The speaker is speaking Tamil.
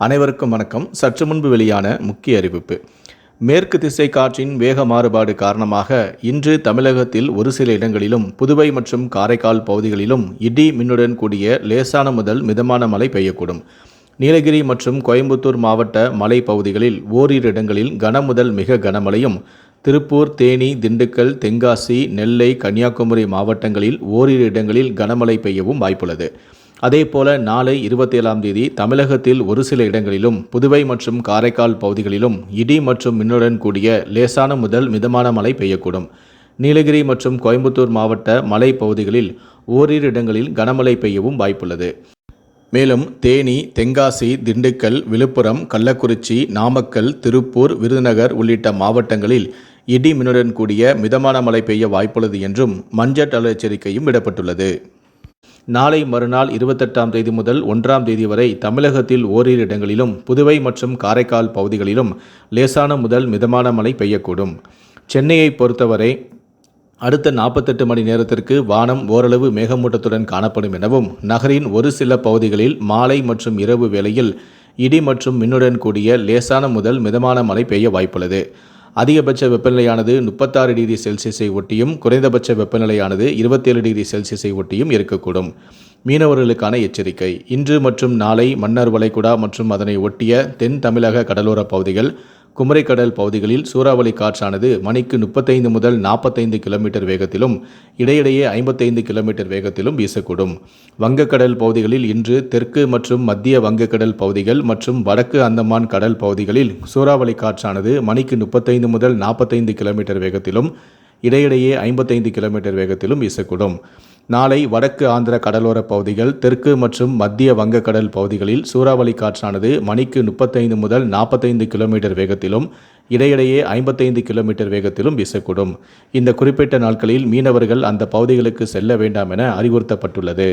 அனைவருக்கும் வணக்கம். சற்று முன்பு வெளியான முக்கிய அறிவிப்பு. மேற்கு திசை காற்றின் வேக மாறுபாடு காரணமாக இன்று தமிழகத்தில் ஒரு சில இடங்களிலும் புதுவை மற்றும் காரைக்கால் பகுதிகளிலும் இடி மின்னுடன் கூடிய லேசான முதல் மிதமான மழை பெய்யக்கூடும். நீலகிரி மற்றும் கோயம்புத்தூர் மாவட்ட மலை பகுதிகளில் ஓரிரு இடங்களில் கனமுதல் மிக கனமழையும், திருப்பூர், தேனி, திண்டுக்கல், தென்காசி, நெல்லை, கன்னியாகுமரி மாவட்டங்களில் ஓரிரு இடங்களில் கனமழை பெய்யவும் வாய்ப்புள்ளது. அதேபோல நாளை 27ஆம் தேதி தமிழகத்தில் ஒரு சில இடங்களிலும் புதுவை மற்றும் காரைக்கால் பகுதிகளிலும் இடி மற்றும் மின்னுடன் கூடிய லேசான முதல் மிதமான மழை பெய்யக்கூடும். நீலகிரி மற்றும் கோயம்புத்தூர் மாவட்ட மலை பகுதிகளில் ஓரிரு இடங்களில் கனமழை பெய்யவும் வாய்ப்புள்ளது. மேலும் தேனி, தென்காசி, திண்டுக்கல், விழுப்புரம், கள்ளக்குறிச்சி, நாமக்கல், திருப்பூர், விருதுநகர் உள்ளிட்ட மாவட்டங்களில் இடி மின்னுடன் கூடிய மிதமான மழை பெய்ய வாய்ப்புள்ளது என்றும் மஞ்சள் அலர்ட் எச்சரிக்கையும் விடப்பட்டுள்ளது. நாளை மறுநாள் 28ஆம் தேதி முதல் 1ஆம் தேதி வரை தமிழகத்தில் ஓரிரு இடங்களிலும் புதுவை மற்றும் காரைக்கால் பகுதிகளிலும் லேசான முதல் மிதமான மழை பெய்யக்கூடும். சென்னையை பொறுத்தவரை அடுத்த 48 மணி நேரத்திற்கு வானம் ஓரளவு மேகமூட்டத்துடன் காணப்படும் எனவும், நகரின் ஒரு சில பகுதிகளில் மாலை மற்றும் இரவு வேளையில் இடி மற்றும் மின்னுடன் கூடிய லேசான முதல் மிதமான மழை பெய்ய வாய்ப்புள்ளது. அதிகபட்ச வெப்பநிலையானது 36 டிகிரி செல்சியஸை ஒட்டியும் குறைந்தபட்ச வெப்பநிலையானது 27 டிகிரி செல்சியஸை ஒட்டியும் இருக்கக்கூடும். மீனவர்களுக்கான எச்சரிக்கை. இன்று மற்றும் நாளை மன்னார் வளைகுடா மற்றும் அதனை ஒட்டிய தென் தமிழக கடலோர பகுதிகள், குமரிக்கடல் பகுதிகளில் சூறாவளி காற்றானது மணிக்கு 35 முதல் 45 கிலோமீட்டர் வேகத்திலும் இடையிடையே 55 கிலோமீட்டர் வேகத்திலும் வீசக்கூடும். வங்கக்கடல் பகுதிகளில் இன்று தெற்கு மற்றும் மத்திய வங்கக்கடல் பகுதிகள் மற்றும் வடக்கு அந்தமான் கடல் பகுதிகளில் சூறாவளி காற்றானது மணிக்கு 35 முதல் 45 கிலோமீட்டர் வேகத்திலும் இடையிடையே 55 கிலோமீட்டர் வேகத்திலும் வீசக்கூடும். நாளை வடக்கு ஆந்திர கடலோர பகுதிகள், தெற்கு மற்றும் மத்திய வங்கக்கடல் பகுதிகளில் சூறாவளி காற்றானது மணிக்கு 35 முதல் 45 கிலோமீட்டர் வேகத்திலும் இடையிடையே 55 கிலோமீட்டர் வேகத்திலும் வீசக்கூடும். இந்த குறிப்பிட்ட நாட்களில் மீனவர்கள் அந்த பகுதிகளுக்கு செல்ல வேண்டாம் என அறிவுறுத்தப்பட்டுள்ளது.